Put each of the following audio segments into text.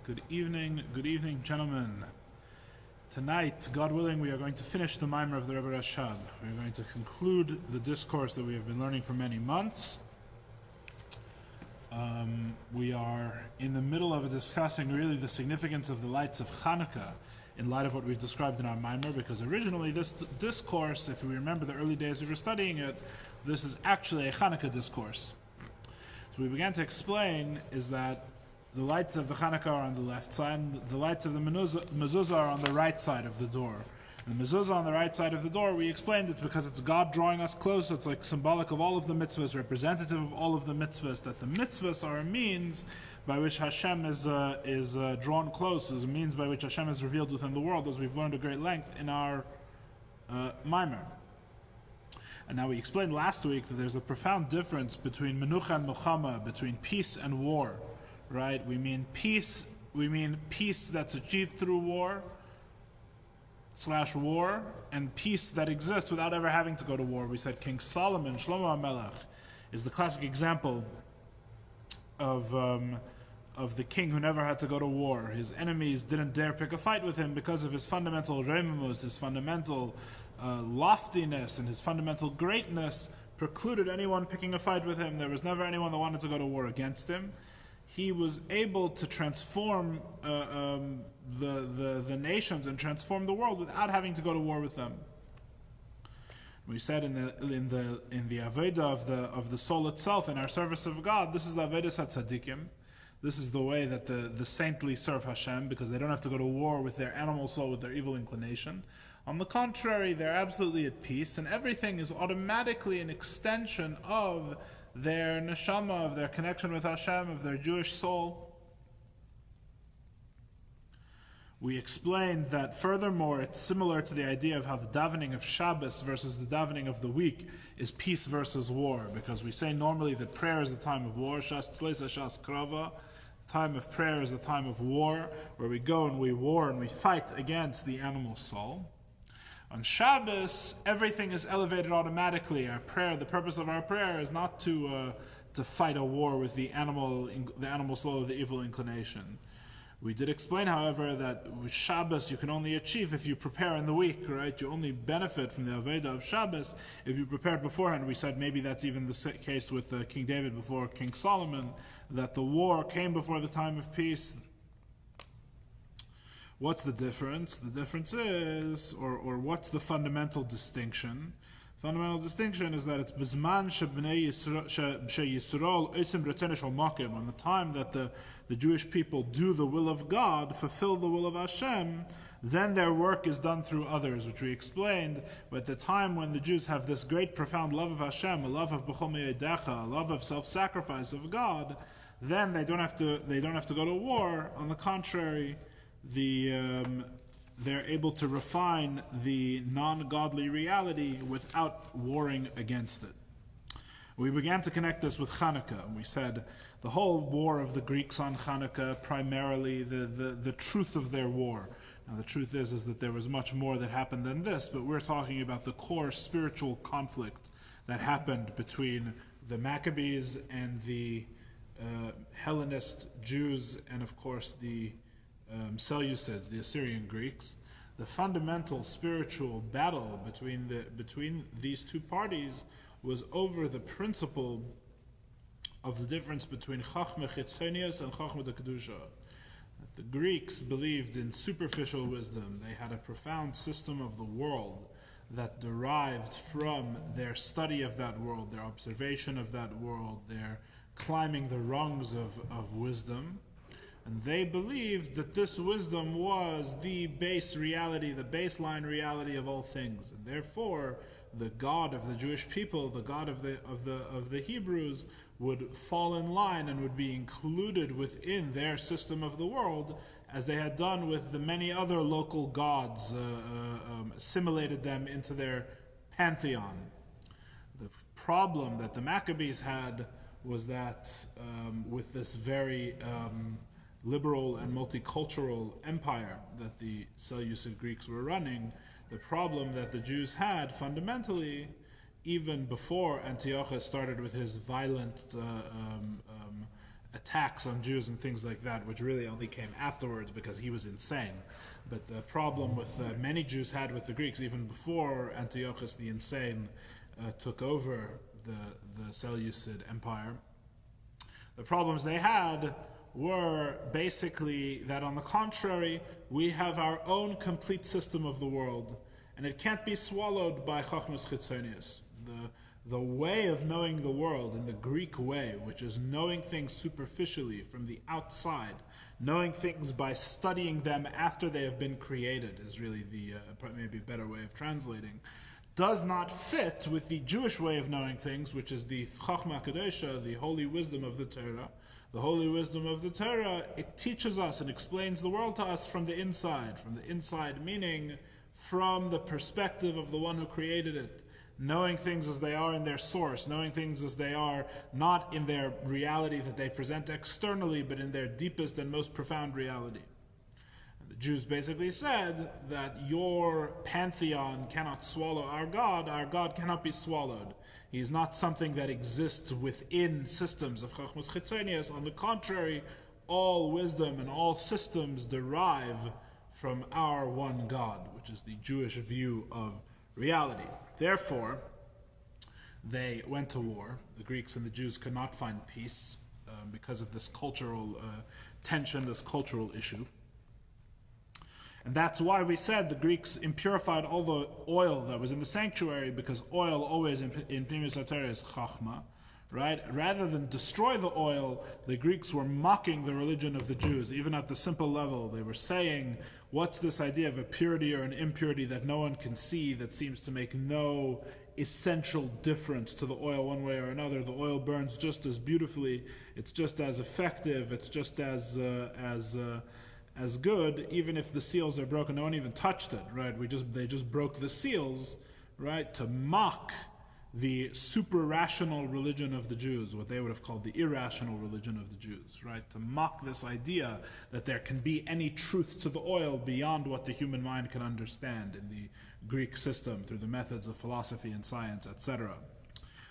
Good evening, gentlemen. Tonight, God willing, we are going to finish the Mimer of the Rebbe Rashab. We are going to conclude the discourse that we have been learning for many months. We are in the middle of discussing really the significance of the lights of Hanukkah in light of what we've described in our Mimer, because originally this discourse, if we remember the early days we were studying it, this is actually a Hanukkah discourse. So we began to explain is that the lights of the Chanukah are on the left side, and the lights of the mezuzah are on the right side of the door. And the mezuzah on the right side of the door, we explained it's because it's God drawing us close. It's like symbolic of all of the mitzvahs, representative of all of the mitzvahs, that the mitzvahs are a means by which Hashem is drawn close, is a means by which Hashem is revealed within the world, as we've learned at great length in our Mimer. And now we explained last week that there's a profound difference between menucha and milchama, between peace and war. Right? We mean peace that's achieved through war, and peace that exists without ever having to go to war. We said King Solomon, Shlomo HaMelech, is the classic example of the king who never had to go to war. His enemies didn't dare pick a fight with him because of his fundamental reimamus, his fundamental loftiness, and his fundamental greatness precluded anyone picking a fight with him. There was never anyone that wanted to go to war against him. He was able to transform the nations and transform the world without having to go to war with them. We said in the avodah of the soul itself, in our service of God, this is the avodah tzadikim. This is the way that the saintly serve Hashem, because they don't have to go to war with their animal soul, with their evil inclination. On the contrary, they're absolutely at peace, and everything is automatically an extension of their neshama, of their connection with Hashem, of their Jewish soul. We explained that furthermore it's similar to the idea of how the davening of Shabbos versus the davening of the week is peace versus war, because we say normally that prayer is the time of war, shas tzleisa, shas krava. The time of prayer is the time of war, where we go and we war and we fight against the animal soul. On Shabbos, everything is elevated automatically. Our prayer, the purpose of our prayer, is not to fight a war with the animal soul of the evil inclination. We did explain, however, that with Shabbos you can only achieve if you prepare in the week, right? You only benefit from the avodah of Shabbos if you prepared beforehand. We said maybe that's even the case with King David before King Solomon, that the war came before the time of peace. What's the difference? The difference is, or what's the fundamental distinction? Fundamental distinction is that it's bizman shebnei Yisrael osim retenesh al-makim, on the time that the Jewish people do the will of God, fulfill the will of Hashem, then their work is done through others, which we explained. But at the time when the Jews have this great, profound love of Hashem, a love of b'chol me'edecha, a love of self-sacrifice of God, then they don't have to go to war. On the contrary, they're able to refine the non-godly reality without warring against it. We began to connect this with Chanukah. We said the whole war of the Greeks on Chanukah, primarily the truth of their war. Now the truth is that there was much more that happened than this, but we're talking about the core spiritual conflict that happened between the Maccabees and the Hellenist Jews, and of course the Seleucids, the Assyrian Greeks. The fundamental spiritual battle between these two parties was over the principle of the difference between Chachma Chitzonius and Chachma de Kedusha. The Greeks believed in superficial wisdom. They had a profound system of the world that derived from their study of that world, their observation of that world, their climbing the rungs of wisdom. And they believed that this wisdom was the base reality, the baseline reality of all things. And therefore, the God of the Jewish people, the God of the Hebrews, would fall in line and would be included within their system of the world, as they had done with the many other local gods, assimilated them into their pantheon. The problem that the Maccabees had was that with this very liberal and multicultural empire that the Seleucid Greeks were running, the problem that the Jews had fundamentally, even before Antiochus started with his violent attacks on Jews and things like that, which really only came afterwards because he was insane. But the problem with many Jews had with the Greeks, even before Antiochus the Insane took over the Seleucid Empire, the problems they had were basically that, on the contrary, we have our own complete system of the world, and it can't be swallowed by Chachmas Chitzonius. The way of knowing the world in the Greek way, which is knowing things superficially from the outside, knowing things by studying them after they have been created, is really the maybe a better way of translating, does not fit with the Jewish way of knowing things, which is the Chachma Kadesha, the holy wisdom of the Torah. The holy wisdom of the Torah, it teaches us and explains the world to us from the inside. From the inside, meaning from the perspective of the one who created it. Knowing things as they are in their source, knowing things as they are not in their reality that they present externally, but in their deepest and most profound reality. And the Jews basically said that your pantheon cannot swallow our God cannot be swallowed. He is not something that exists within systems of Chachmas Chitzonius. On the contrary, all wisdom and all systems derive from our one God, which is the Jewish view of reality. Therefore, they went to war. The Greeks and the Jews could not find peace because of this cultural tension, this cultural issue. And that's why we said the Greeks impurified all the oil that was in the sanctuary, because oil always in Pnimis HaTorah is chachma, right? Rather than destroy the oil, the Greeks were mocking the religion of the Jews, even at the simple level. They were saying, what's this idea of a purity or an impurity that no one can see, that seems to make no essential difference to the oil one way or another? The oil burns just as beautifully, it's just as effective, it's just as good, even if the seals are broken. No one even touched it, right? They just broke the seals, right, to mock the super-rational religion of the Jews, what they would have called the irrational religion of the Jews, right? To mock this idea that there can be any truth to the oil beyond what the human mind can understand in the Greek system through the methods of philosophy and science, etc.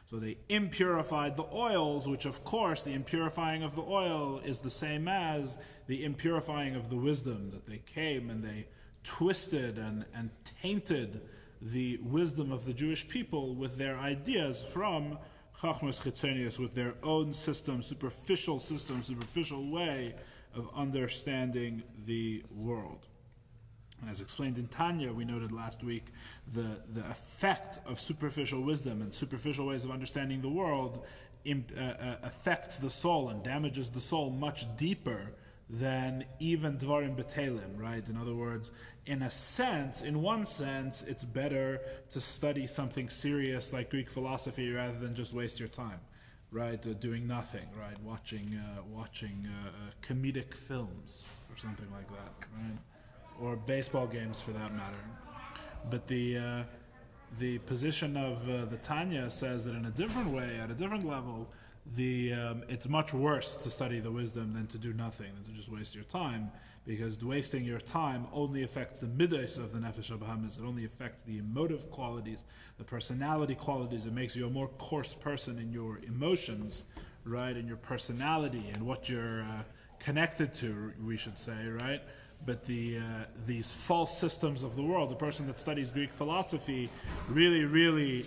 So they impurified the oils, which of course the impurifying of the oil is the same as the impurifying of the wisdom, that they came and they twisted and tainted the wisdom of the Jewish people with their ideas from Chachmas Chitzonius, with their own superficial way of understanding the world. And as explained in Tanya, we noted last week, the effect of superficial wisdom and superficial ways of understanding the world affects the soul and damages the soul much deeper than even Dvarim B'Telim, right? In other words, in one sense, it's better to study something serious like Greek philosophy rather than just waste your time, right? Doing nothing, right? Watching comedic films or something like that, right? Or baseball games for that matter. But the position of the Tanya says that in a different way, at a different level, it's much worse to study the wisdom than to do nothing, than to just waste your time, because wasting your time only affects the midos of the Nefesh HaBahamis. It only affects the emotive qualities, the personality qualities. It makes you a more coarse person in your emotions, right, in your personality and what you're connected to, we should say, right? But these false systems of the world, the person that studies Greek philosophy really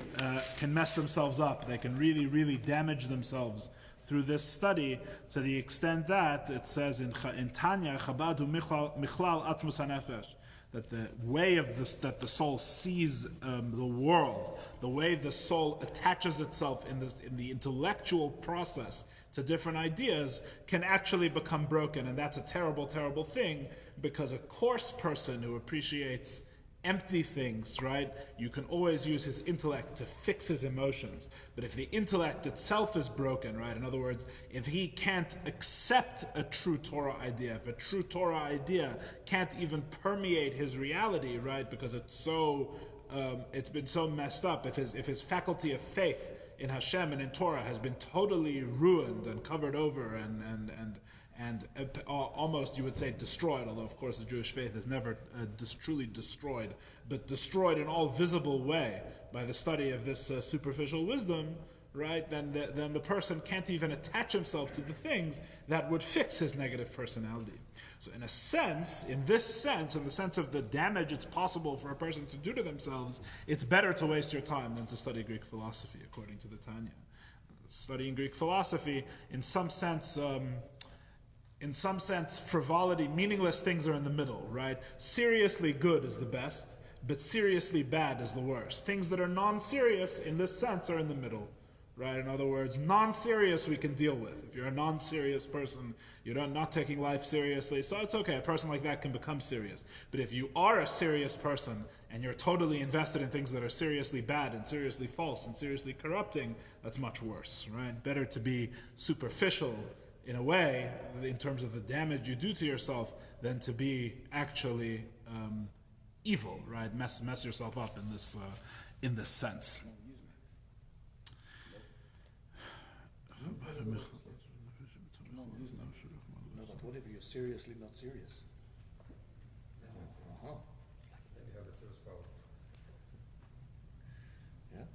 can mess themselves up. They can really damage themselves through this study, to the extent that it says in Tanya, Chabad hu michlal atmos hanefesh, that the way that the soul sees the world, the way the soul attaches itself in the intellectual process to different ideas, can actually become broken. And that's a terrible thing, because a coarse person who appreciates empty things, right, you can always use his intellect to fix his emotions. But if the intellect itself is broken, right, in other words, if he can't accept a true Torah idea, if a true Torah idea can't even permeate his reality, right, because it's been so messed up, if his faculty of faith in Hashem and in Torah has been totally ruined and covered over and almost, you would say, destroyed, although of course the Jewish faith is never truly destroyed, but destroyed in all visible way by the study of this superficial wisdom, right, then the person can't even attach himself to the things that would fix his negative personality. So in a sense, in the sense of the damage it's possible for a person to do to themselves, it's better to waste your time than to study Greek philosophy, according to the Tanya. Studying Greek philosophy, in some sense, frivolity, meaningless things are in the middle, right? Seriously good is the best, but seriously bad is the worst. Things that are non-serious, in this sense, are in the middle. Right? In other words, non-serious we can deal with. If you're a non-serious person, you're not taking life seriously, so it's okay. A person like that can become serious. But if you are a serious person and you're totally invested in things that are seriously bad and seriously false and seriously corrupting, that's much worse, right? Better to be superficial in a way, in terms of the damage you do to yourself, than to be actually evil, right? Mess yourself up in this sense. No, but what if you're seriously not serious? Uh-huh. Then you have a serious problem. Yeah?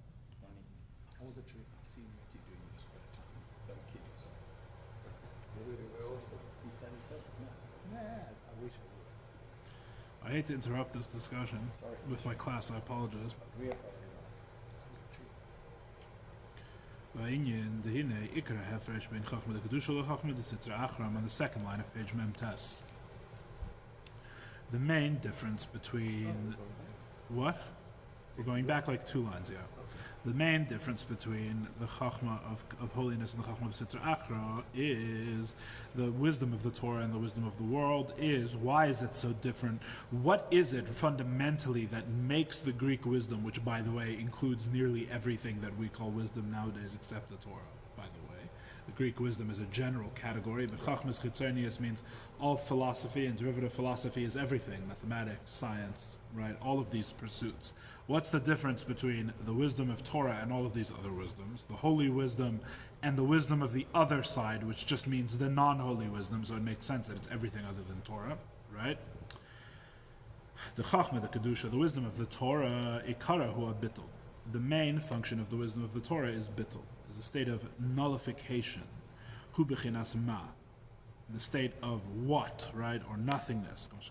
How was the tree? Seeing what you're doing in your spare time. Don't kill yourself. Nah, I wish I would. I hate to interrupt this discussion with my class, I apologize. On the second line of page Mem Tes. The main difference between what? We're going back like 2 lines, yeah. The main difference between the Chachma of holiness and the Chachma of Sitra Achra is the wisdom of the Torah and the wisdom of the world is, why is it so different? What is it fundamentally that makes the Greek wisdom, which by the way includes nearly everything that we call wisdom nowadays except the Torah, by the way. The Greek wisdom is a general category, but Chachmas Chitzonius means all philosophy, and derivative philosophy is everything, mathematics, science, right? All of these pursuits. What's the difference between the wisdom of Torah and all of these other wisdoms? The holy wisdom and the wisdom of the other side, which just means the non-holy wisdom, so it makes sense that it's everything other than Torah, right? The Chachma, the Kedusha, the wisdom of the Torah, Ikara hua bittul. The main function of the wisdom of the Torah is bittul, is a state of nullification. Hu bechinas ma. The state of what, right, or nothingness. It's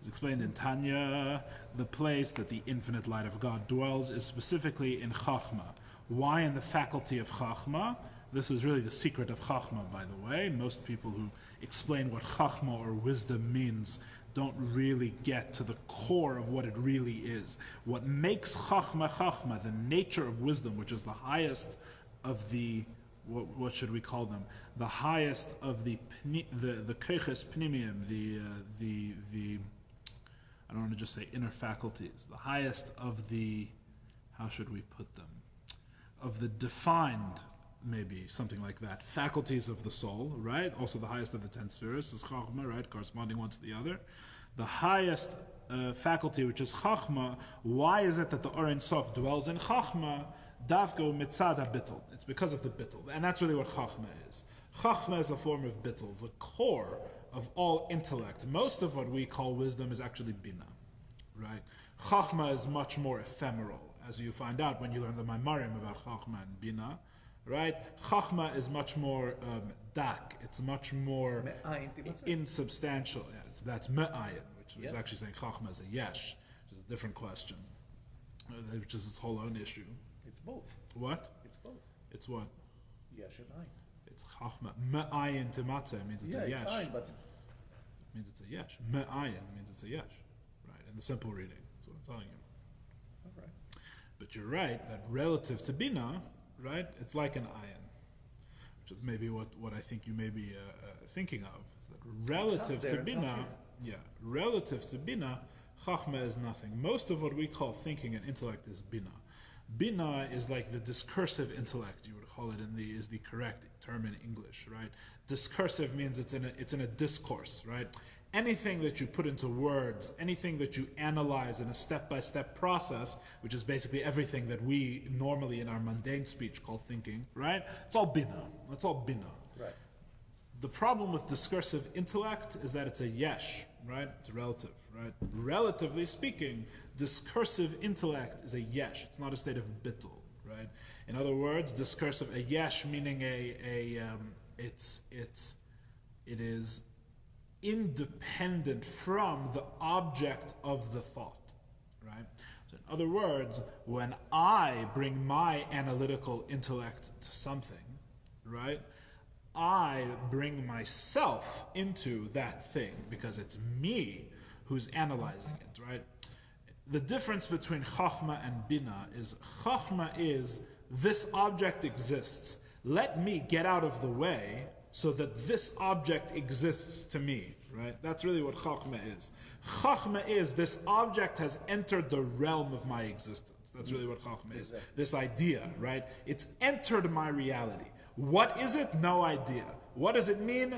explained in Tanya, the place that the infinite light of God dwells is specifically in Chachma. Why in the faculty of Chachma? This is really the secret of Chachma, by the way. Most people who explain what Chachma or wisdom means don't really get to the core of what it really is. What makes Chachma Chachma, the nature of wisdom, which is the highest of the, what should we call them? The highest of the Keiches Pnimium, the I don't want to just say inner faculties, the highest of the, how should we put them? Of the defined, maybe something like that, faculties of the soul, right? Also the highest of the 10 spheres is Chachma, right? Corresponding one to the other. The highest faculty, which is Chachma, why is it that the Or Ein Sof dwells in Chachma? Davko mitzad bittul. It's because of the bittul. And that's really what Chachma is. Chachma is a form of bittul, the core of all intellect. Most of what we call wisdom is actually bina, right? Chachma is much more ephemeral, as you find out when you learn the Maimarim about Chachma and bina, right? Chachma is much more dak. It's much more insubstantial. Yeah, that's me'ayin, which is actually saying Chachma is a yesh, which is a different question, which is its whole own issue. It's both. What? It's both. It's what? Yesh and ayin. It's Chachma. Me'ayin to matzah means it's a yesh. It's ayin, but it means it's a yesh. Me'ayin means it's a yesh. Right, in the simple reading. That's what I'm telling you. all right. But you're right, that relative to bina, right, it's like an ayin. Which is maybe what I think you may be thinking of. Is that relative to bina, relative to bina, Chachma is nothing. Most of what we call thinking and intellect is bina. Bina is like the discursive intellect, you would call it, is the correct term in English, right? Discursive means it's in a discourse, right? Anything that you put into words, anything that you analyze in a step-by-step process, which is basically everything that we normally in our mundane speech call thinking, right? It's all bina. That's all bina. Right. The problem with discursive intellect is that it's a yesh, right? It's relative, right? Relatively speaking, discursive intellect is a yesh. It's not a state of bittul, right? In other words, discursive, a yesh meaning it is independent from the object of the thought, right? So in other words, when I bring my analytical intellect to something, right, I bring myself into that thing because it's me who's analyzing it, right? The difference between Chachma and Bina is Chachma is this object exists. Let me get out of the way so that this object exists to me, right? That's really what Chachma is. Chachma is this object has entered the realm of my existence. That's really what Chachma is. This idea, right? It's entered my reality. What is it? No idea. What does it mean?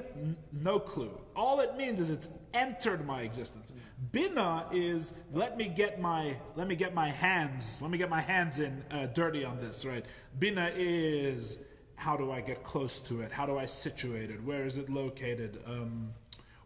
No clue. All it means is it's entered my existence. Bina is let me get my hands in dirty on this, right? Bina is how do I get close to it? How do I situate it? Where is it located?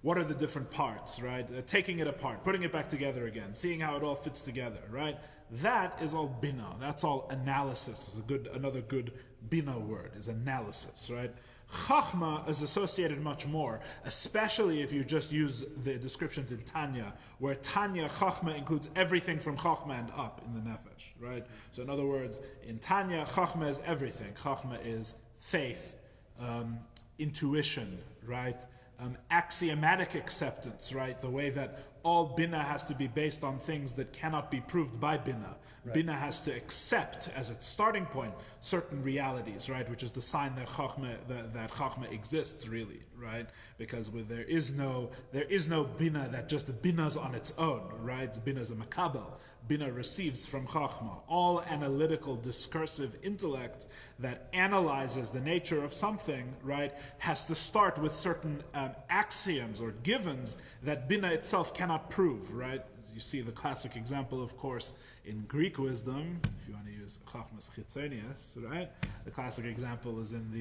What are the different parts, right? Taking it apart, putting it back together again, seeing how it all fits together, right? That is all bina. That's all analysis. Is another good bina word is analysis, right? Chachma is associated much more, especially if you just use the descriptions in Tanya, where Tanya, Chachma includes everything from Chachma and up in the Nefesh, right? So in other words, in Tanya, Chachma is everything. Chachma is faith, intuition, right? Axiomatic acceptance, right? The way that all Bina has to be based on things that cannot be proved by Bina. Right. Bina has to accept as its starting point certain realities, right? Which is the sign that Chachma exists, really, right? Because there is no Bina that just Bina's on its own, right? Bina's a makabel. Bina receives from Chachma. All analytical, discursive intellect that analyzes the nature of something, right, has to start with certain axioms or givens that Bina itself cannot prove, right? As you see the classic example, of course, in Greek wisdom, if you want to use Chachmas Chitzonius, right? The classic example is in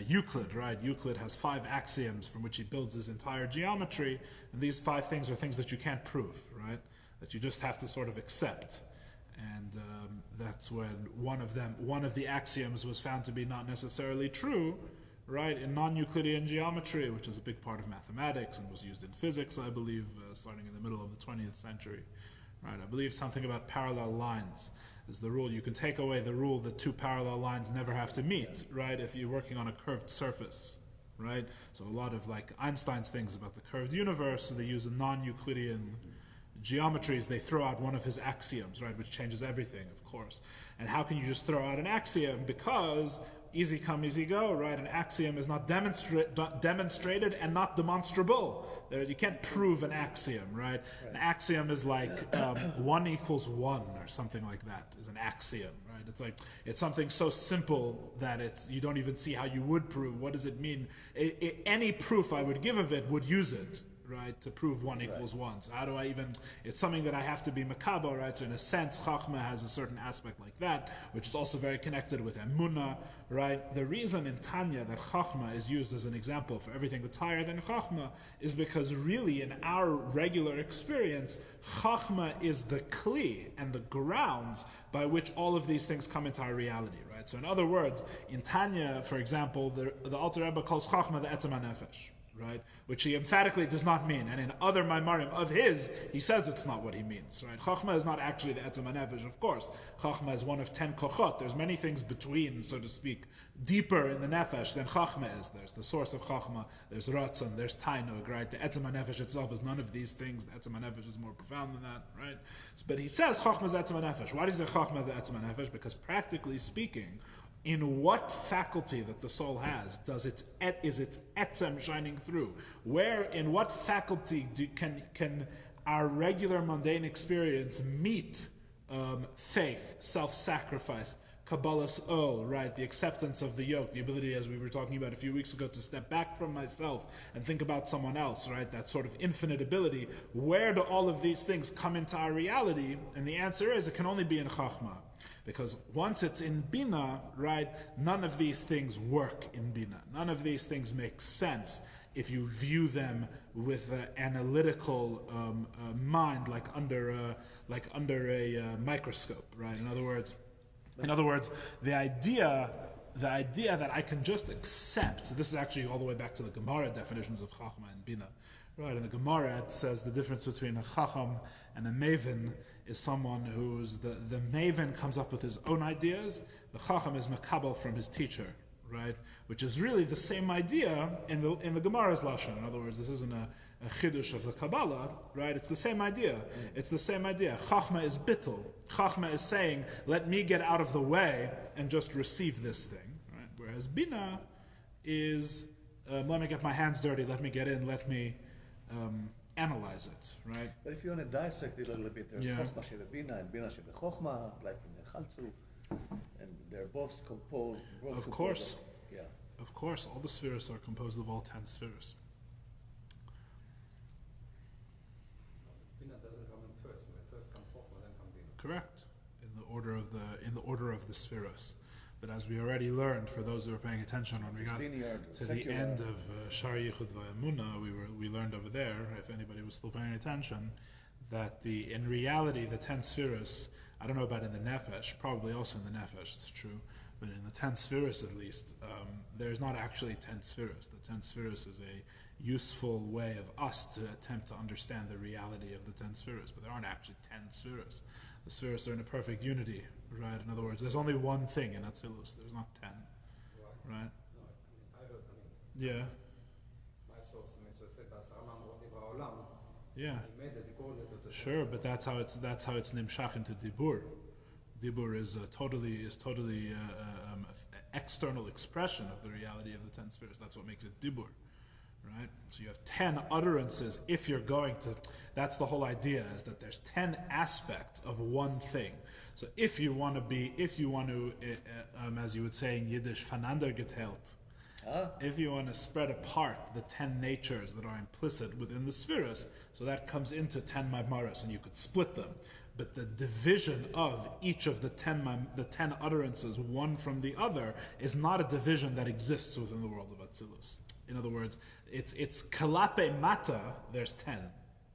Euclid, right? Euclid has 5 axioms from which he builds his entire geometry, and these 5 things are things that you can't prove, right? That you just have to sort of accept. And that's when one of the axioms was found to be not necessarily true, right? In non-Euclidean geometry, which is a big part of mathematics and was used in physics, I believe, starting in the middle of the 20th century, right? I believe something about parallel lines is the rule. You can take away the rule that 2 parallel lines never have to meet, right? If you're working on a curved surface, right? So a lot of like Einstein's things about the curved universe, so they use a non-Euclidean geometries, they throw out one of his axioms, right? Which changes everything, of course. And how can you just throw out an axiom? Because easy come, easy go, right? An axiom is not demonstrated and not demonstrable. You can't prove an axiom, right? An axiom is like 1 equals 1 or something like that is an axiom, right? It's like, it's something so simple that you don't even see how you would prove. What does it mean? Any proof I would give of it would use it, right, to prove 1 equals 1. So how do I even, it's something that I have to be makabel, right? So in a sense, Chachma has a certain aspect like that, which is also very connected with Emunah, right? The reason in Tanya that Chachma is used as an example for everything that's higher than Chachma is because really in our regular experience, Chachma is the kli and the grounds by which all of these things come into our reality, right? So in other words, in Tanya, for example, the Alter Rebbe calls Chachma the Etzem HaNefesh, right? Which he emphatically does not mean. And in other Maimarim of his, he says it's not what he means, right? Chachma is not actually the Etzem HaNefesh, of course. Chachma is one of 10 kochot. There's many things between, so to speak, deeper in the Nefesh than Chachma is. There's the source of Chachma, there's Ratzon, there's Tanu, right? The Etzem HaNefesh itself is none of these things. The Etzem HaNefesh is more profound than that, right? But he says Chachma is Etzem HaNefesh. Why does he say Chachma is the Etzem HaNefesh? Because practically speaking, in what faculty that the soul has is its etzem shining through? Where, in what faculty can our regular mundane experience meet faith, self-sacrifice, Kabbalah's ol, right? The acceptance of the yoke, the ability, as we were talking about a few weeks ago, to step back from myself and think about someone else, right? That sort of infinite ability. Where do all of these things come into our reality? And the answer is, it can only be in Chachma. Because once it's in Bina, right, none of these things work in Bina. None of these things make sense if you view them with an analytical mind, like under a microscope, right? In other words, the idea that I can just accept. So this is actually all the way back to the Gemara definitions of Chachma and Bina, right? In the Gemara, it says the difference between a Chacham and a Maven is someone who's the Maven comes up with his own ideas. The Chacham is makabel from his teacher, right? Which is really the same idea in the Gemara's lashon. In other words, this isn't a chidush of the Kabbalah, right? It's the same idea. It's the same idea. Chachma is bittul. Chachma is saying, let me get out of the way and just receive this thing, right? Whereas Bina is, let me get my hands dirty, let me get in, let me analyze it, right? But if you want to dissect it a little bit, there's Chochma Shebebina and Bina Shebechochma, like in the Chaltzu, and they're both composed. Of course. Yeah. Of course, all the spheres are composed of all 10 spheres. Bina doesn't come in first. First come Chochma, then come Bina. Correct, in the order of the spheres. But as we already learned, for those who were paying attention when we got to the end of Shar Yichud V'Emunah, we learned over there, if anybody was still paying attention, that in reality the 10 spheres, I don't know about in the Nefesh, probably also in the Nefesh, it's true, but in the 10 spheres at least, there's not actually 10 spheres. The 10 spheres is a useful way of us to attempt to understand the reality of the 10 spheres, but there aren't actually 10 spheres. The spheres are in a perfect unity, right? In other words, there's only one thing in Atzilus. There's not 10, right? No, I heard, Yeah. my source, Mitzvah said, Basarman Rodivra Olam. Yeah. He made it equal to the Sure, but that's how it's nimshach into dibur. Dibur is totally external expression of the reality of the 10 spheres. That's what makes it dibur, right? So you have 10 utterances. If you're going to, that's the whole idea, is that there's 10 aspects of one thing. So if you want to, as you would say in Yiddish, voneinander geteilt, if you want to spread apart the 10 natures that are implicit within the spheres, so that comes into 10 maimaros, and you could split them. But the division of each of the 10 utterances, one from the other, is not a division that exists within the world of Atzilus. In other words, it's kalape mata, there's 10,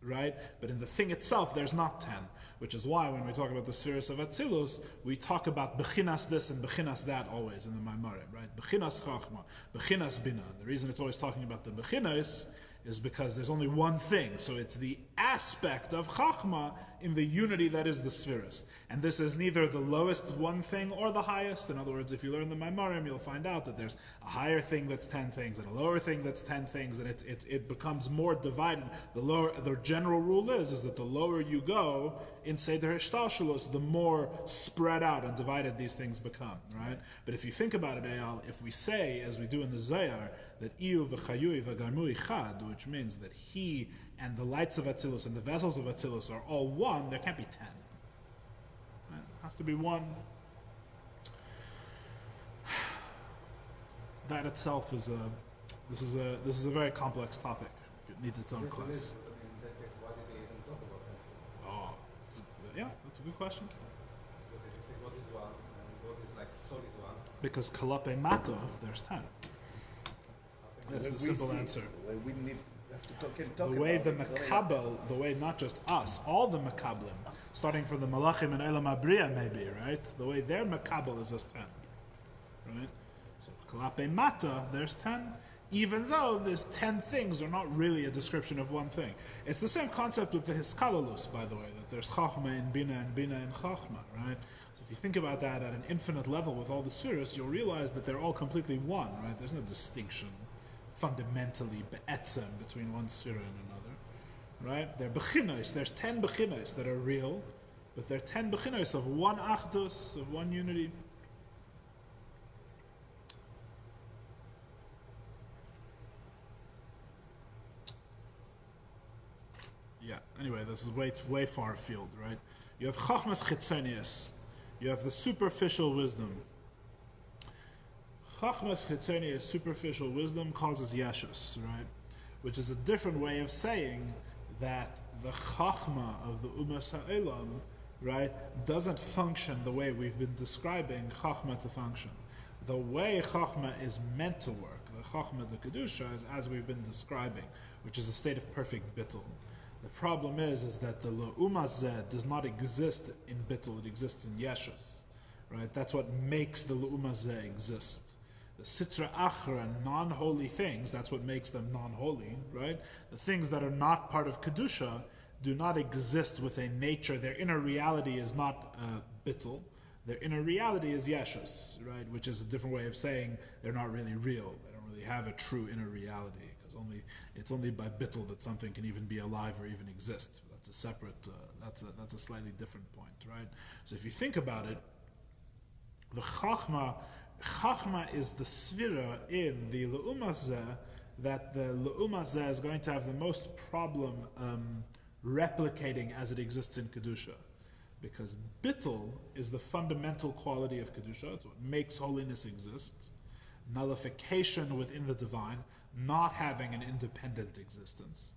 right? But in the thing itself, there's not 10, which is why when we talk about the spheres of Atzilus, we talk about bechinas this and bechinas that always in the Maimarim, right? Bechinas chachma, bechinas bina. And the reason it's always talking about the bechinas is because there's only one thing. So it's the aspect of Chachma in the unity that is the spheres. And this is neither the lowest one thing or the highest. In other words, if you learn the Maimarim, you'll find out that there's a higher thing that's 10 things and a lower thing that's 10 things, and it becomes more divided. The general rule is that the lower you go in Seder Hishtalshalos, the more spread out and divided these things become, right? But if you think about it, Eyal, if we say, as we do in the Zohar, that Iyu v'chayui v'garmu ichad, which means that he and the lights of Atzilus and the vessels of Atzilus are all one, there can't be 10. Right? It has to be one. That itself is this is a very complex topic. It needs its own class. In that case, why did they even talk about that? Yeah, that's a good question. Because if you say God is one, and God is like solid one, Because kalape mata, there's 10. That's the simple answer. We have to talk The way the makabel, the way not just us, all the makablim, starting from the malachim and elam abriya maybe, right? The way their makabel is just 10, right? So kalape mata, there's 10, even though these 10 things are not really a description of one thing. It's the same concept with the hiskalalus, by the way, that there's chachma in bina and bina in chachma, right? So if you think about that at an infinite level with all the spheres, you'll realize that they're all completely one, right? There's no distinction fundamentally be'etzem between one sphere and another, right? They're bechinos. There's 10 bechinos that are real, but they're 10 bechinos of one achdus, of one unity. Yeah, anyway, this is way far afield, right? You have chachmas chitzonius, you have the superficial wisdom. Chachmas chitzonius, superficial wisdom, causes yeshus, right? Which is a different way of saying that the chachma of the umas ha'elam right, doesn't function the way we've been describing Chachma to function. The way Chachma is meant to work, the Chachma de Kedusha, is as we've been describing, which is a state of perfect bittul. The problem is that the Le'uma Zeh does not exist in bittul, it exists in Yeshus. Right? That's what makes the Le'uma Zeh exist. The Sitra Achra, non-holy things, that's what makes them non-holy, right? The things that are not part of Kedusha do not exist with a nature. Their inner reality is not bittul. Their inner reality is Yeshus, right? Which is a different way of saying they're not really real. They don't really have a true inner reality, because it's only by bittul that something can even be alive or even exist. That's a separate, that's a slightly different point, right? So if you think about it, the Chachma is the svira in the Le'uma Zeh, that the Le'uma Zeh is going to have the most problem replicating as it exists in Kedusha. Because bittul is the fundamental quality of Kedusha. It's what makes holiness exist. Nullification within the divine, not having an independent existence.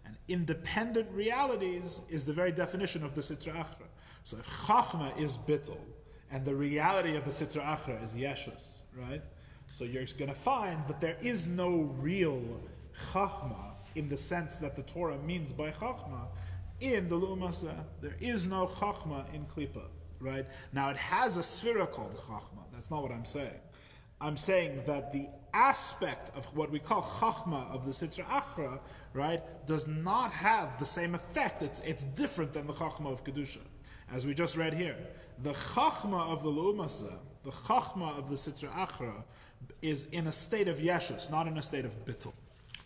And independent realities is the very definition of the Sitra Achra. So if Chachma is bittul, and the reality of the Sitra Achra is Yeshus, right? So you're going to find that there is no real Chachma in the sense that the Torah means by Chachma in the Le'uma Zeh. There is no Chachma in Klippa, right? Now it has a sphera called Chachma. That's not what I'm saying. I'm saying that the aspect of what we call Chachma of the Sitra Achra, right, does not have the same effect. It's different than the Chachma of Kedusha. As we just read here, the Chachma of the Le'uma Zeh, the Chachma of the Sitra Achra, is in a state of Yeshus, not in a state of bittul,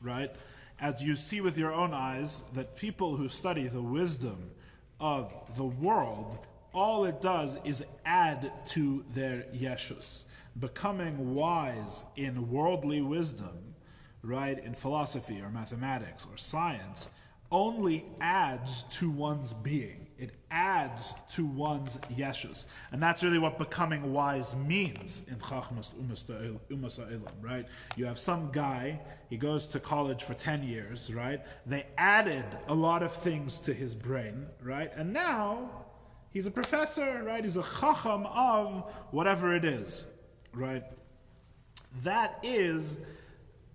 right? As you see with your own eyes, that people who study the wisdom of the world, all it does is add to their Yeshus. Becoming wise in worldly wisdom, right, in philosophy or mathematics or science, only adds to one's being. It adds to one's Yeshus. And that's really what becoming wise means in Chachmas Umas Ha'olam, right? You have some guy, he goes to college for 10 years, right? They added a lot of things to his brain, right? And now he's a professor, right? He's a Chacham of whatever it is, right? That is,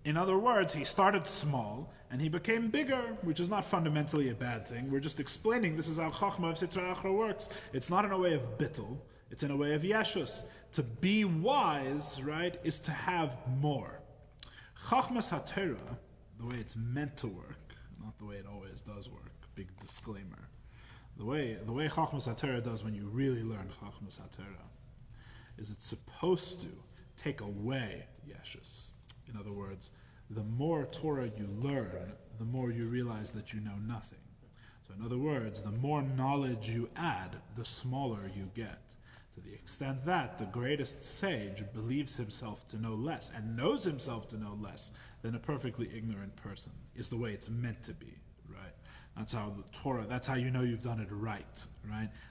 in other words, he started small, and he became bigger, which is not fundamentally a bad thing. We're just explaining this is how Chachma of Sitra Achra works. It's not in a way of bittul, it's in a way of Yeshus. To be wise, right, is to have more. Chachmas HaTorah, the way it's meant to work, not the way it always does work, big disclaimer. The way Chachmas HaTorah does when you really learn Chachmas HaTorah is it's supposed to take away Yeshus. In other words, the more Torah you learn, the more you realize that you know nothing. So in other words, the more knowledge you add, the smaller you get. To the extent that the greatest sage believes himself to know less and knows himself to know less than a perfectly ignorant person, is the way it's meant to be, right? That's how the Torah, that's how you know you've done it right?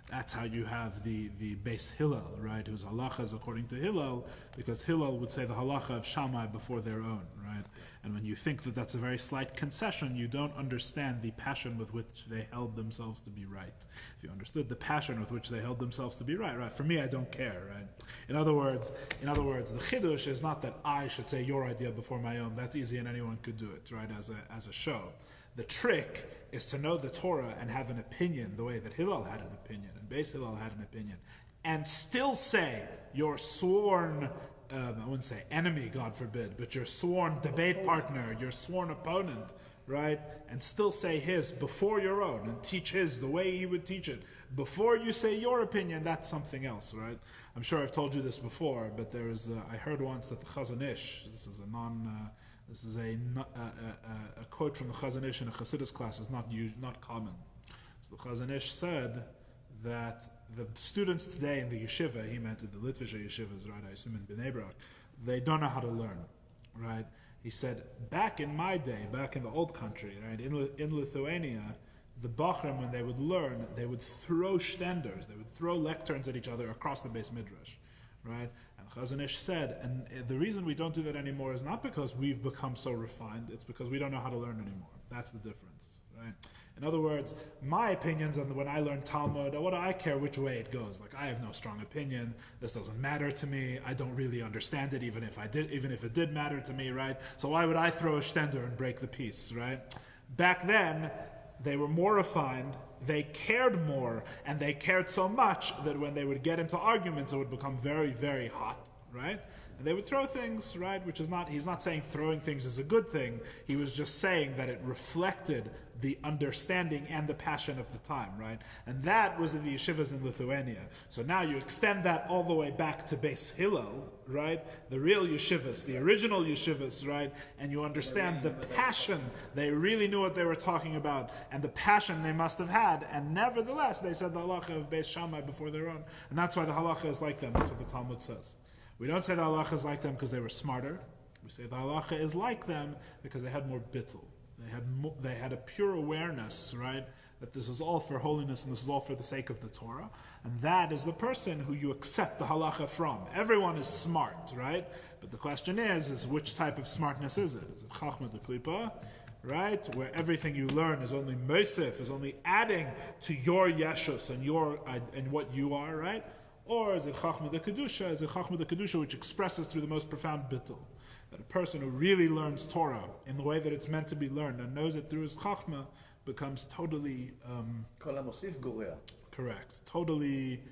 That's how you have the Beis Hillel, right? Whose halacha is according to Hillel, because Hillel would say the halacha of Shammai before their own, right? And when you think that that's a very slight concession, you don't understand the passion with which they held themselves to be right. If you understood the passion with which they held themselves to be right? For me, I don't care, right? In other words, the Chiddush is not that I should say your idea before my own. That's easy and anyone could do it, right? As a show. The trick is to know the Torah and have an opinion the way that Hillel had an opinion and Beis Hillel had an opinion, and still say your sworn, I wouldn't say enemy, God forbid, but your sworn debate partner, your sworn opponent, right? And still say his before your own and teach his the way he would teach it. Before you say your opinion, that's something else, right? I'm sure I've told you this before, but I heard once that the Chazon Ish, this is a quote from the Chazon Ish in a Chassidus class, is not common. So the Chazon Ish said that the students today in the yeshiva, he meant the Lubavitch yeshivas, right? I assume in Bnei Brak, they don't know how to learn, right? He said, back in my day, back in the old country, right, in Lithuania, the Bachrim, when they would learn, they would throw shtenders, they would throw lecterns at each other across the base midrash, right? And Chazon Ish said, and the reason we don't do that anymore is not because we've become so refined, it's because we don't know how to learn anymore. That's the difference, right? In other words, my opinions, and when I learn Talmud, what do I care which way it goes? Like, I have no strong opinion. This doesn't matter to me. I don't really understand it, even if it did matter to me, right? So why would I throw a stender and break the peace, right? Back then, they were more refined, they cared more, and they cared so much that when they would get into arguments, it would become very, very hot, right? And they would throw things, right? He's not saying throwing things is a good thing. He was just saying that it reflected the understanding and the passion of the time, right? And that was in the yeshivas in Lithuania. So now you extend that all the way back to Beis Hillel, right? The real yeshivas, the original yeshivas, right? And you understand the passion. They really knew what they were talking about and the passion they must have had. And nevertheless, they said the halacha of Beis Shammai before their own. And that's why the halacha is like them. That's what the Talmud says. We don't say the halacha is like them because they were smarter. We say the halacha is like them because they had more bittul. They had a pure awareness, right, that this is all for holiness and this is all for the sake of the Torah. And that is the person who you accept the halacha from. Everyone is smart, right? But the question is which type of smartness is it? Is it chachma de klipa, right, where everything you learn is only meisif, is only adding to your yeshus and what you are, right? Or is it chachma de kedusha? Is it chachma de kedusha which expresses through the most profound bittul? That a person who really learns Torah in the way that it's meant to be learned and knows it through his chachma becomes totally correct, totally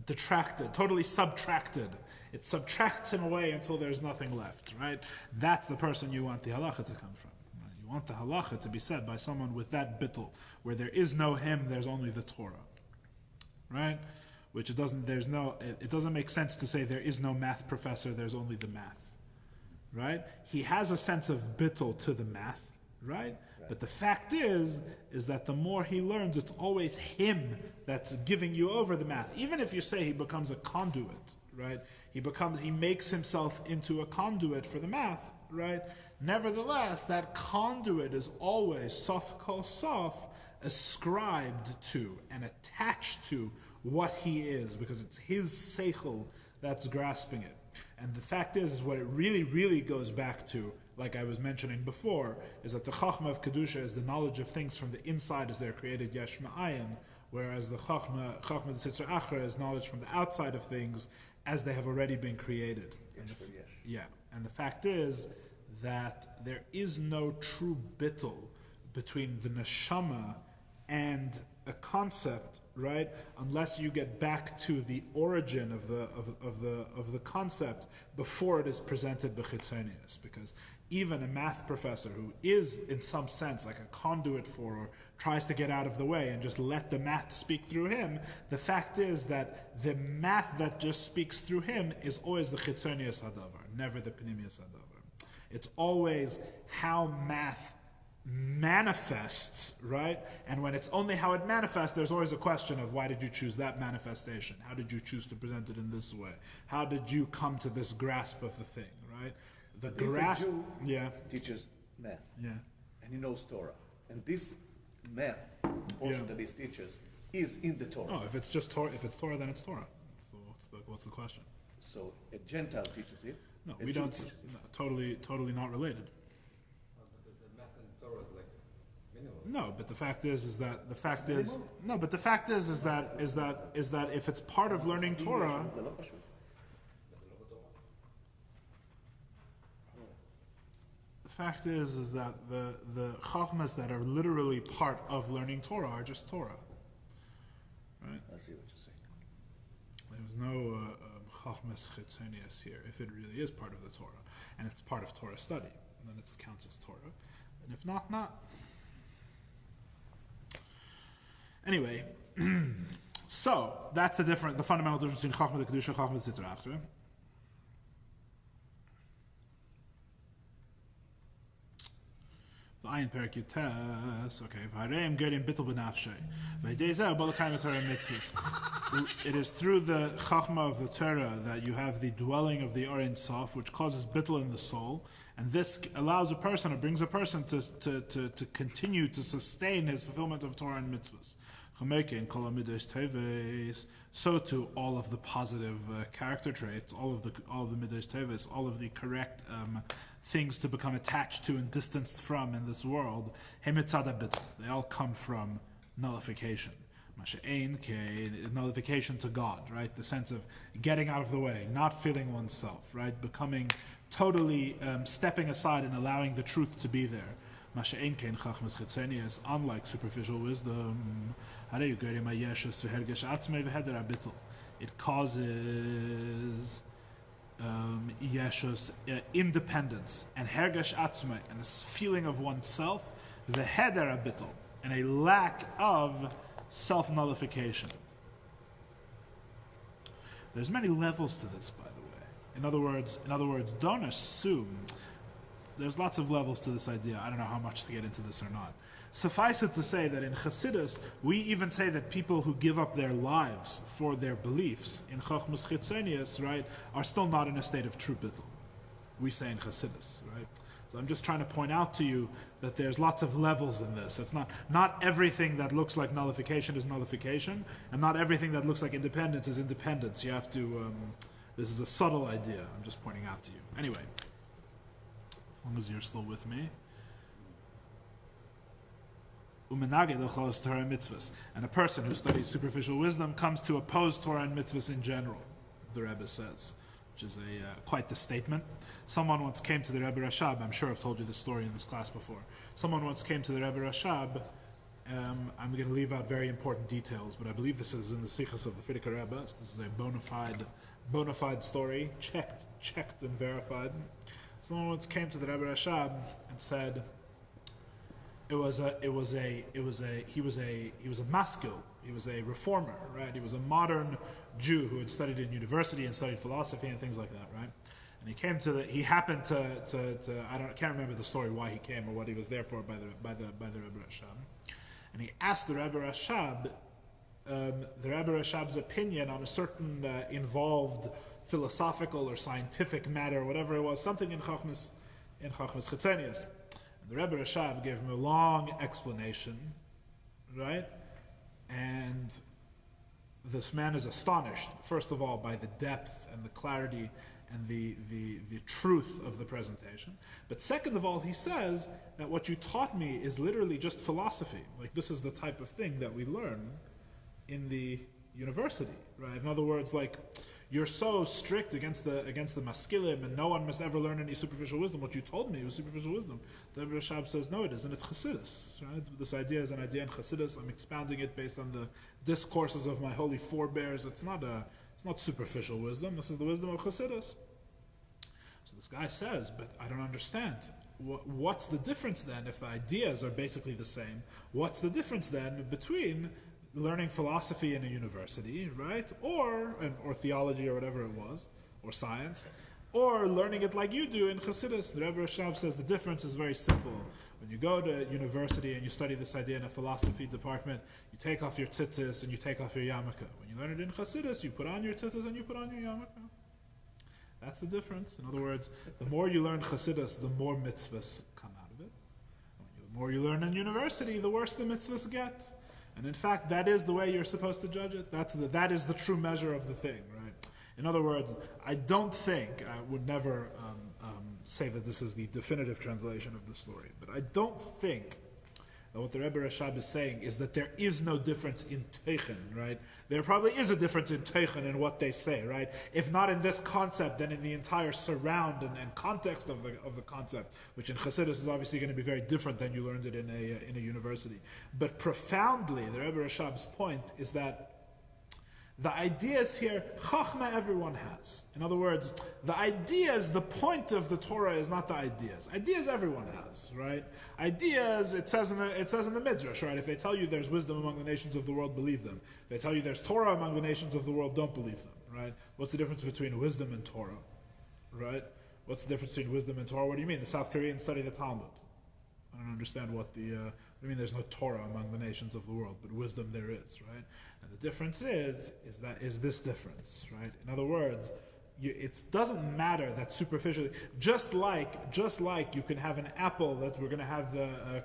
detracted, totally subtracted. It subtracts him away until there's nothing left, right? That's the person you want the halacha to come from. Right? You want the halacha to be said by someone with that bittul, where there is no him, there's only the Torah, right? Which it doesn't make sense to say there is no math professor, there's only the math. Right? He has a sense of bittul to the math, right? But the fact is that the more he learns, it's always him that's giving you over the math. Even if you say he becomes a conduit, right? He makes himself into a conduit for the math, right? Nevertheless, that conduit is always sof kol sof ascribed to and attached to what he is, because it's his seichel that's grasping it. And the fact is what it really, really goes back to, like I was mentioning before, is that the Chachma of Kedusha is the knowledge of things from the inside as they're created Yesh Ma'ayin, whereas the Chachma of Sitra Achra is knowledge from the outside of things as they have already been created. And the fact is that there is no true bittul between the neshama and a concept, right? Unless you get back to the origin of the concept before it is presented b'chitzonius. Because even a math professor who is in some sense like a conduit for, or tries to get out of the way and just let the math speak through him, the fact is that the math that just speaks through him is always the chitzonius hadavar, never the pnimius hadavar. It's always how math manifests, right? And when it's only how it manifests, there's always a question of why did you choose that manifestation? How did you choose to present it in this way? How did you come to this grasp of the thing, right? The grasp, a Jew teaches math, and he knows Torah, and this math portion that he teaches is in the Torah. Oh, if it's Torah, then it's Torah. What's the question? So a Gentile teaches it. No, we don't. No, totally not related. No, but the fact is that if it's part of learning Torah, the fact is that the chachmas that are literally part of learning Torah are just Torah, right? I see what you're saying. There's no chachmas chitzonius here. If it really is part of the Torah and it's part of Torah study, then it counts as Torah, and if not, not. Anyway, so that's the fundamental difference between Chachma de Kedusha and Chachma de Sitra Achra. The Ayin Perek Yutes, okay. V'hareim gerim bittul b'nafshei. V'idei zeh b'lakayim Torah mitzvahs. It is through the Chachma of the Torah that you have the dwelling of the Or Ein Sof, which causes bittul in the soul, and this allows a person, or brings a person to continue to sustain his fulfillment of Torah and mitzvahs. So too, all of the positive character traits, all of the midos teves, all of the correct things to become attached to and distanced from in this world, they all come from nullification. Nullification to God, right? The sense of getting out of the way, not feeling oneself, right? Becoming totally stepping aside and allowing the truth to be there. Unlike superficial wisdom, it causes yeshus, independence, and hergesh atzmei, and this feeling of oneself, the heder abitul, and a lack of self-nullification. There's many levels to this, by the way. In other words, don't assume. There's lots of levels to this idea. I don't know how much to get into this or not. Suffice it to say that in Chassidus, we even say that people who give up their lives for their beliefs in Chochmas Chitzonius, right, are still not in a state of true bittul. We say in Chassidus, right? So I'm just trying to point out to you that there's lots of levels in this. It's not everything that looks like nullification is nullification, and not everything that looks like independence is independence. You have to, this is a subtle idea I'm just pointing out to you. Anyway, as long as you're still with me. And a person who studies superficial wisdom comes to oppose Torah and mitzvahs in general, the Rebbe says, which is quite the statement. Someone once came to the Rebbe Rashab. I'm sure I've told you this story in this class before. Someone once came to the Rebbe Rashab. I'm going to leave out very important details, but I believe this is in the Sichos of the Frierdiker Rebbe. So this is a bona fide story, checked and verified. Someone once came to the Rebbe Rashab and said, he was a maskil, he was a reformer, right? He was a modern Jew who had studied in university and studied philosophy and things like that, right? And he happened to I can't remember the story why he came or what he was there for by the Rebbe Rashab. And he asked the Rebbe Rashab's opinion on a certain involved philosophical or scientific matter, whatever it was, something in Chochmas Chitzonius. The Rebbe Rashab gave him a long explanation, right? And this man is astonished, first of all, by the depth and the clarity and the truth of the presentation. But second of all, he says that what you taught me is literally just philosophy. Like, this is the type of thing that we learn in the university, right? In other words, like, you're so strict against the maskilim, and no one must ever learn any superficial wisdom. What you told me was superficial wisdom. The Rebbe Rashab says, no, it isn't. It's Chassidus. Right? This idea is an idea in Chassidus. I'm expounding it based on the discourses of my holy forebears. It's not superficial wisdom. This is the wisdom of Chassidus. So this guy says, but I don't understand. What's the difference then if the ideas are basically the same? What's the difference then between learning philosophy in a university, right, or theology or whatever it was, or science, or learning it like you do in Chassidus? The Rebbe Rashab says the difference is very simple. When you go to university and you study this idea in a philosophy department, you take off your tzitzis and you take off your yarmulke. When you learn it in Chassidus, you put on your tzitzis and you put on your yarmulke. That's the difference. In other words, the more you learn Chassidus, the more mitzvahs come out of it. The more you learn in university, the worse the mitzvahs get. And in fact, that is the way you're supposed to judge it. That is the true measure of the thing, right? In other words, I don't think, I would never say that this is the definitive translation of the story, but I don't think that what the Rebbe Rashab is saying is that there is no difference in teichen, right? There probably is a difference in teichen in what they say, right? If not in this concept, then in the entire surround and context of the concept, which in Chassidus is obviously going to be very different than you learned it in a university. But profoundly, the Rebbe Rashab's point is that the ideas here, Chachma everyone has. In other words, the ideas, the point of the Torah is not the ideas. Ideas everyone has, right? Ideas, it says in the Midrash, right? If they tell you there's wisdom among the nations of the world, believe them. If they tell you there's Torah among the nations of the world, don't believe them, right? What's the difference between wisdom and Torah, right? What's the difference between wisdom and Torah? What do you mean? The South Koreans study the Talmud. I don't understand what the... what do you mean there's no Torah among the nations of the world, but wisdom there is, right? And the difference is this difference, right? In other words, it doesn't matter that superficially, just like you can have an apple that we're going to have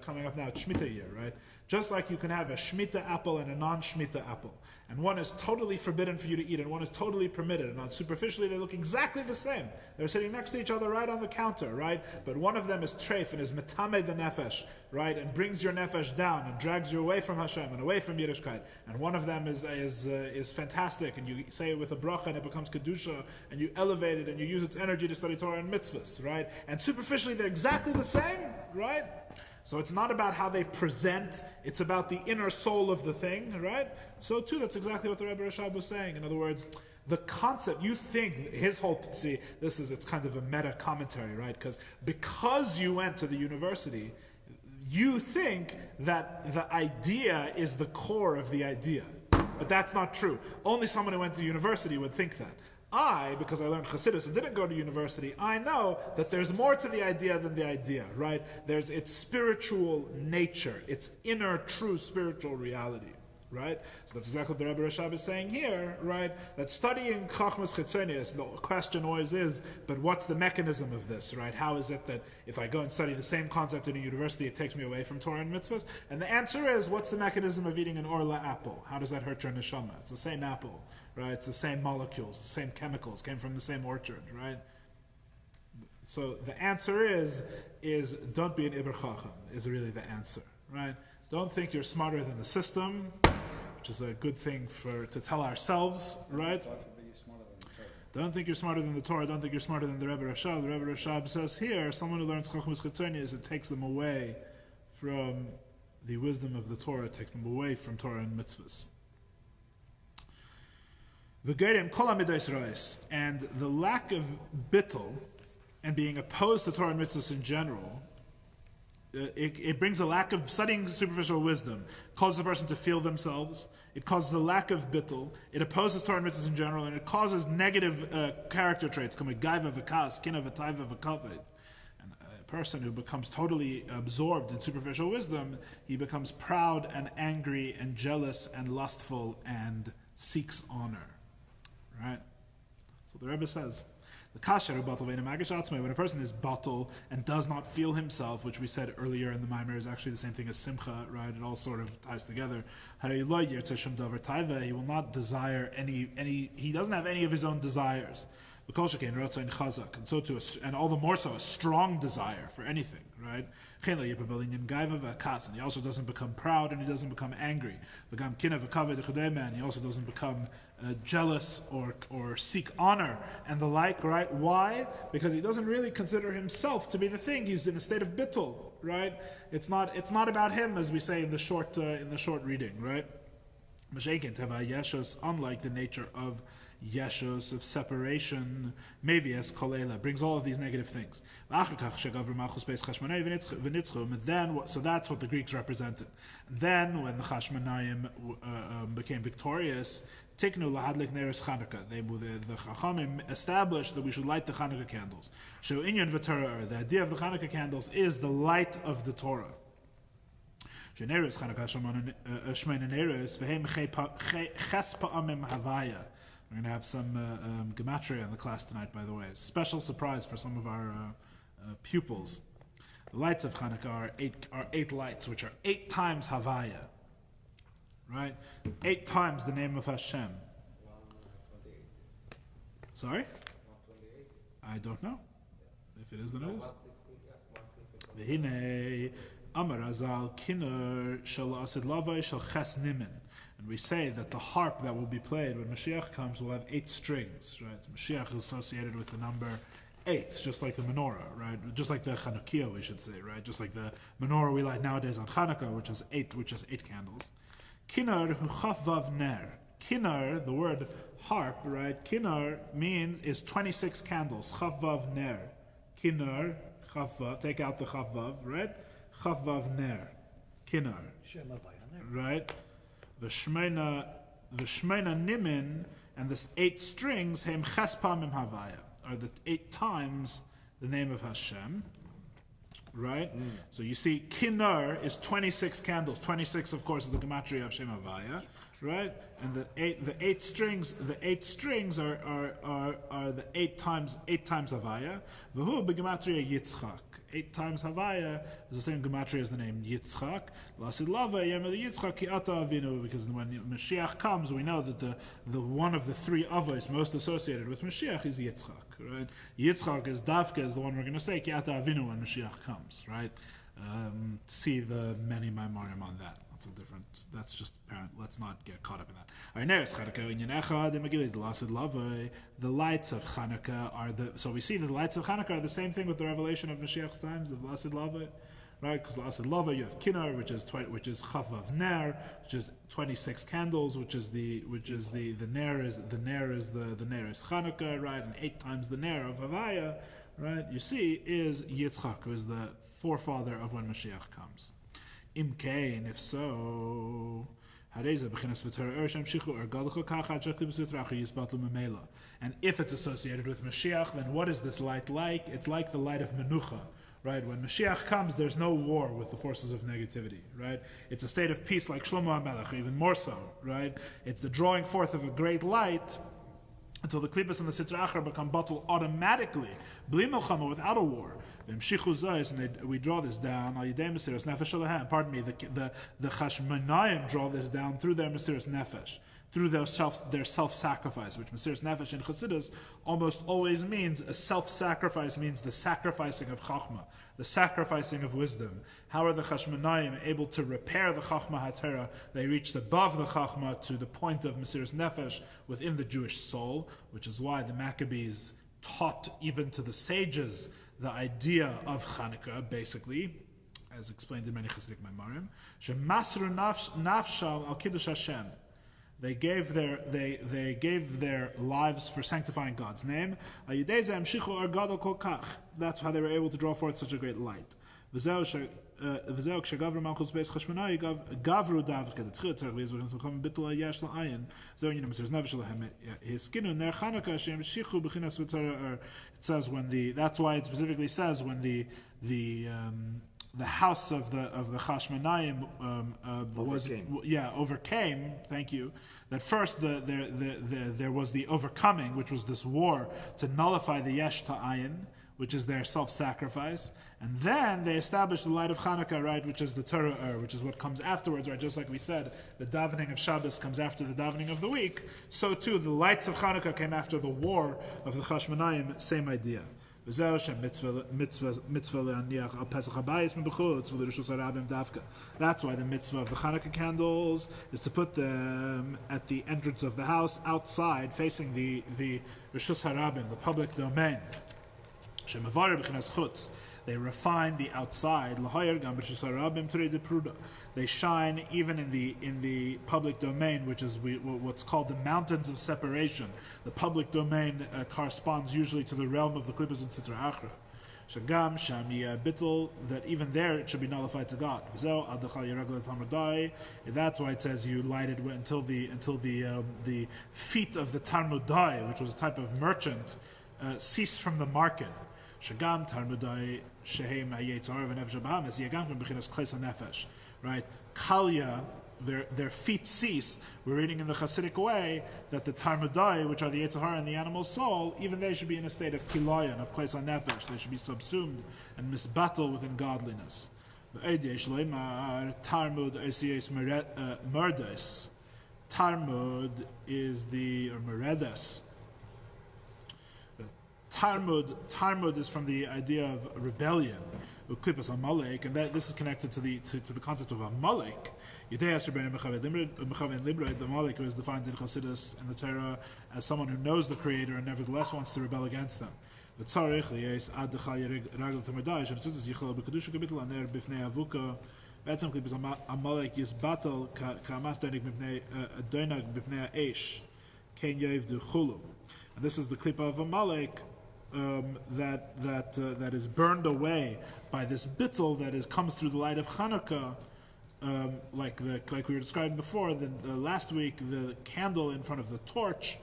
coming up now, Shemitah year, right? Just like you can have a Shemitah apple and a non-Shemitah apple. And one is totally forbidden for you to eat, and one is totally permitted. And on superficially, they look exactly the same. They're sitting next to each other right on the counter, right? But one of them is treif and is metame the nefesh, right? And brings your nefesh down and drags you away from Hashem and away from Yiddishkeit. And one of them is fantastic, and you say it with a bracha and it becomes kedusha, and you elevate it and you use its energy to study Torah and mitzvahs, right? And superficially, they're exactly the same, right? So it's not about how they present, it's about the inner soul of the thing, right? So too, that's exactly what the Rebbe Rashab was saying. In other words, the concept, you think, his whole, see, it's kind of a meta commentary, right? Because you went to the university, you think that the idea is the core of the idea. But that's not true. Only someone who went to university would think that. Because I learned Chassidus and didn't go to university, I know that there's more to the idea than the idea, right? There's its spiritual nature, its inner true spiritual reality, right? So that's exactly what the Rebbe Rashab is saying here, right? That studying Chachmas Chitzonius, the question always is, but what's the mechanism of this, right? How is it that if I go and study the same concept in a university, it takes me away from Torah and mitzvahs? And the answer is, what's the mechanism of eating an orla apple? How does that hurt your neshama? It's the same apple. Right, it's the same molecules, the same chemicals, came from the same orchard, right? So the answer is don't be an Iber Chacham, is really the answer, right? Don't think you're smarter than the system, which is a good thing to tell ourselves, right? Don't think you're smarter than the Torah, don't think you're smarter than the Rebbe Rashab. The Rebbe Rashab says here, someone who learns Chachmas Chitzonius, it takes them away from the wisdom of the Torah, it takes them away from Torah and mitzvahs. And the lack of bittul and being opposed to Torah and mitzvahs in general, it brings a lack of studying superficial wisdom, causes a person to feel themselves, it causes a lack of bittul, it opposes Torah and mitzvahs in general, and it causes negative character traits, comme gaiva v'kas, kina v'taiva v'kaved. A person who becomes totally absorbed in superficial wisdom, he becomes proud and angry and jealous and lustful and seeks honor. Right? So the Rebbe says, the kasher when a person is batal and does not feel himself, which we said earlier in the Maimer is actually the same thing as simcha, right? It all sort of ties together. He will not desire he doesn't have any of his own desires. And so too, and all the more so, a strong desire for anything, right? And he also doesn't become proud and he doesn't become angry. And he also doesn't become jealous or seek honor and the like, right? Why? Because he doesn't really consider himself to be the thing. He's in a state of bittul, right? It's not about him, as we say in the short reading, right? Unlike the nature of yeshus, of separation, maybe as kolela, brings all of these negative things. And then, so that's what the Greeks represented. Then, when the Chashmonaim became victorious, Tiknu lahadlik neres Chanukah. The Chachamim established that we should light the Hanukkah candles. So inyan v'Torah, the idea of the Hanukkah candles is the light of the Torah. We're going to have some gematria in the class tonight, by the way. Special surprise for some of our pupils. The lights of Hanukkah are eight lights, which are 8 times Havaya. Right? 8 times the name of Hashem. Sorry? I don't know. If it is, then it is. V'hinei Amar Azal Kinner Shel Asid Lavai Shel Ches Nimin. And we say that the harp that will be played when Mashiach comes will have 8 strings, right? Mashiach is associated with the number 8, just like the menorah, right? Just like the Chanukah, we should say, right? Just like the menorah we light nowadays on Hanukkah, which has 8 candles. Kinar hu chafvav ner. Kinar, the word harp, right? Kinar is 26 candles. Chafvav ner. Kinar, chafvav, take out the chafvav, right? Chafvav ner. Kinar. Right? The shmeina nimin, and the 8 strings, hem chespamim havaya, are the 8 times the name of Hashem. Right? So you see, Kinnur is 26 candles. 26, of course, is the gematria of Shem Havaya. right? And the eight strings are the eight times Havaya. V'hu b'gematria Yitzchak. 8 times Havaya is the same gematria as the name Yitzchak. Lasid lava yemel Yitzchak ki ata avinu, because when Mashiach comes, we know that the one of the 3 avos most associated with Mashiach is Yitzchak, right? Yitzchak is Davka, is the one we're going to say ki ata avinu when Mashiach comes, right? See the many Maimarim on that. That's just apparent. Let's not get caught up in that. The lights of Chanukah are so we see that the lights of Chanukah are the same thing with the revelation of Mashiach's times, of Lasid Lava, right? Because Lasid Lava, you have Kinar, which is Chavav Ner, which is 26 candles, which is the Ner is Chanukah, right? And 8 times the Ner of Havaya, right? You see, is Yitzchak, who is the forefather of when Mashiach comes. Imkein, if so, and if it's associated with Mashiach, then what is this light like? It's like the light of Menucha, right? When Mashiach comes, there's no war with the forces of negativity, right? It's a state of peace like Shlomo HaMelech, even more so, right? It's the drawing forth of a great light until the klipas and the sitra achra become bottled automatically, bli milchama, without a war. And we draw this down. Pardon me. The Chashmonayim draw this down through their Mesiras Nefesh, through their self-sacrifice, which Mesiras Nefesh in Chassidus almost always means a self-sacrifice, means the sacrificing of Chachma, the sacrificing of wisdom. How are the Chashmonayim able to repair the Chachma HaTorah? They reached above the Chachma to the point of Mesiras Nefesh within the Jewish soul, which is why the Maccabees taught even to the sages the idea of Chanukah, basically, as explained in many Chassidic Maimarim, shemasru nafshal al kiddush Hashem. They gave their lives for sanctifying God's name. That's how they were able to draw forth such a great light. כשגבר מלכוס בייס חשמונאי גברו דווקא דתחיל צריך להזבחים סמכם ביטול היש לעין זהו עניין המסרס נפש שלהם הסכינו נר חנוכה שהמשיכו בחינס ותרא. It says that's why it specifically says when the house of the Chashmonayim overcame. Thank you. That first there was the overcoming, which was this war to nullify the yesh ta'ayin, which is their self-sacrifice, and then they established the light of Chanukah, right, which is the Torah, which is what comes afterwards, right? Just like we said, the davening of Shabbos comes after the davening of the week. So too, the lights of Chanukah came after the war of the Chashmonayim. Same idea. That's why the mitzvah of the Hanukkah candles is to put them at the entrance of the house, outside, facing the Rishus Harabim, the public domain. They refine the outside. They shine even in the public domain, which is what's called the mountains of separation. The public domain corresponds usually to the realm of the Klippos and Sitra Achra. Shagam Sham Bittel, that even there it should be nullified to God. That's why it says you lighted until the feet of the Talmudai, which was a type of merchant, ceased from the market. Shagam Talmudai Shehem Hayetzar v'Nefesh B'Ham as Yagam from Bechinas Kles HaNefesh. Right, Kalya, their feet cease. We're reading in the Hasidic way that the Talmudai, which are the Yetzirah and the animal soul, even they should be in a state of kilayan, of Kles HaNefesh. They should be subsumed and misbattled within godliness. Talmud is the Meredes. Talmud is from the idea of rebellion, Uklipas Amalek, and this is connected to the concept of Amalek. Amalek is defined in Chassidus and the Torah as someone who knows the Creator and nevertheless wants to rebel against them. Amalek is battle and this is the klipa of Amalek that is burned away by this bittul that comes through the light of Chanukah, like we were describing before. The last week, the candle in front of the torch,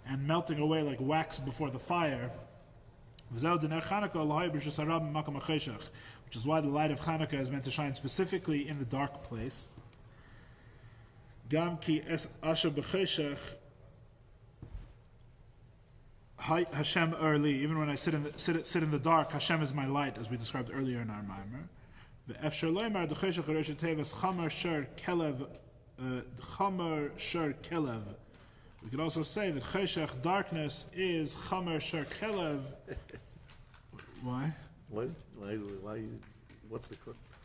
and melting away like wax before the fire. Which is why the light of Chanukah is meant to shine specifically in the dark place. Gam ki es asher b'cheshech Hashem early. Even when I sit in the dark, Hashem is my light, as we described earlier in our mimer. Ve'efshar loymar d'cheshech harosh tevas chamar shar kelev. We could also say that cheshech, darkness, is chamar shar kelev. Why? Why? What's the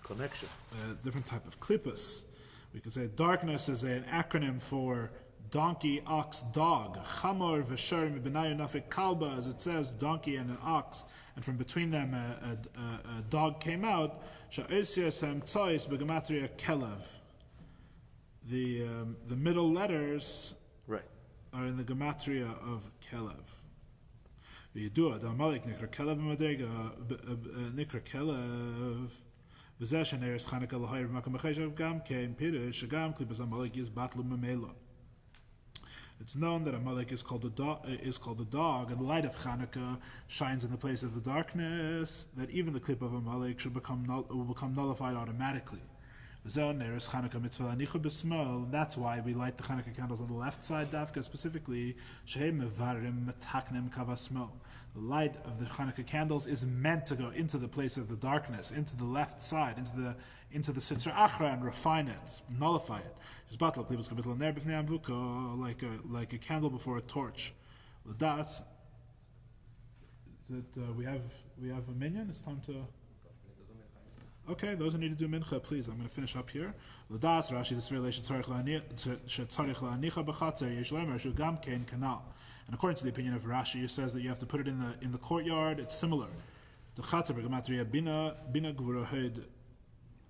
connection? Different type of klippus. We could say darkness is an acronym for donkey, ox, dog. Chamor v'shar mibenayu nafik kalba, as it says, donkey and an ox, and from between them a dog came out. Sha'esias ha'emtzois b'gematria kelev. The middle letters are in the gematria of kelev. V'yidua da'amalik nikra kelev b'madega nikra kelev. V'zeh she'neres Chanukah l'hayr b'makam b'cheshav gam kein pirush shagam klipas Amalek is batlu memela. It's known that Amalek is called the dog, and the light of Chanukah shines in the place of the darkness. That even the clip of Amalek will become nullified automatically. And that's why we light the Hanukkah candles on the left side, dafka specifically. The light of the Hanukkah candles is meant to go into the place of the darkness, into the left side, into the Sitra Achra, and refine it, nullify it. Like a candle before a torch. That's we have a minyan. It's time to. Okay, those who need to do mincha, please. I'm going to finish up here. L'das Rashi this and according to the opinion of Rashi, it says that you have to put it in the courtyard. It's similar. The chatzer b'gematria bina gvurohed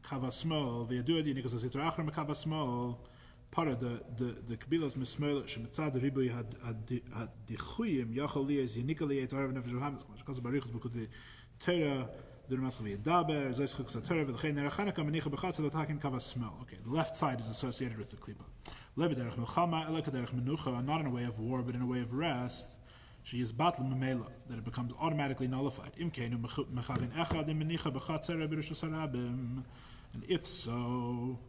kavasmol v'yadu adi nikas asitra achra mekavasmol para the kabilas mismol shemitzad ribui hadichuyim yachol liyas yinika liyas arav nefesh v'hamis shkaz barichus b'kuti Torah. Okay, the left side is associated with the klipa. Not in a way of war, but in a way of rest. She is battle memela, that it becomes automatically nullified. And if so,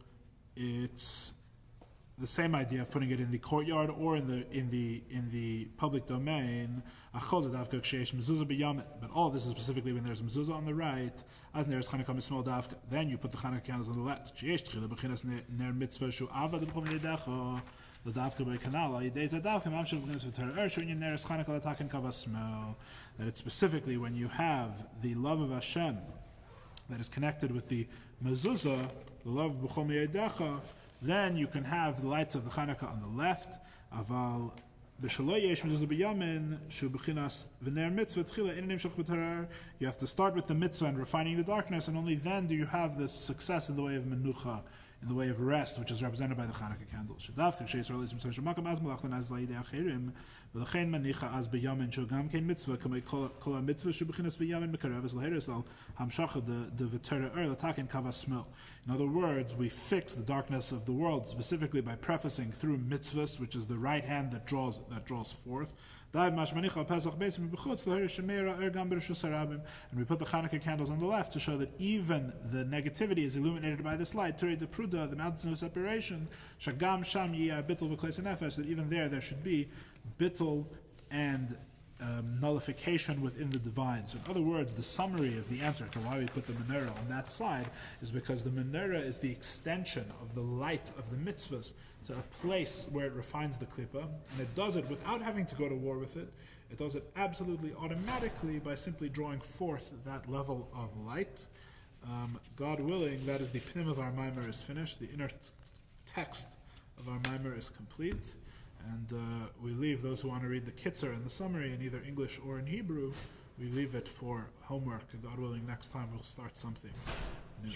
it's the same idea of putting it in the courtyard or in the public domain. But all this is specifically when there's mezuzah on the right, as there's Chanukah mismol dafka. Then you put the Chanukah candles on the left. The dafka by kanal. That it's specifically when you have the love of Hashem that is connected with the mezuzah, the love of b'chol mi'edecha, then you can have the lights of the Chanukah on the left. Aval you have to start with the mitzvah and refining the darkness, and only then do you have this success in the way of menucha, in the way of rest, which is represented by the Hanukkah candles. In other words, we fix the darkness of the world specifically by prefacing through mitzvahs, which is the right hand that draws forth. And we put the Hanukkah candles on the left to show that even the negativity is illuminated by this light. The mountains of separation. That even there should be bittul and nullification within the divine. So in other words, the summary of the answer to why we put the menorah on that side is because the menorah is the extension of the light of the mitzvahs to a place where it refines the klipa, and it does it without having to go to war with it. It does it absolutely automatically by simply drawing forth that level of light. God willing, that is the pnim of our mimer is finished. The inner text of our mimer is complete. And we leave those who want to read the kitzur and the summary in either English or in Hebrew, we leave it for homework. And God willing, next time we'll start something new.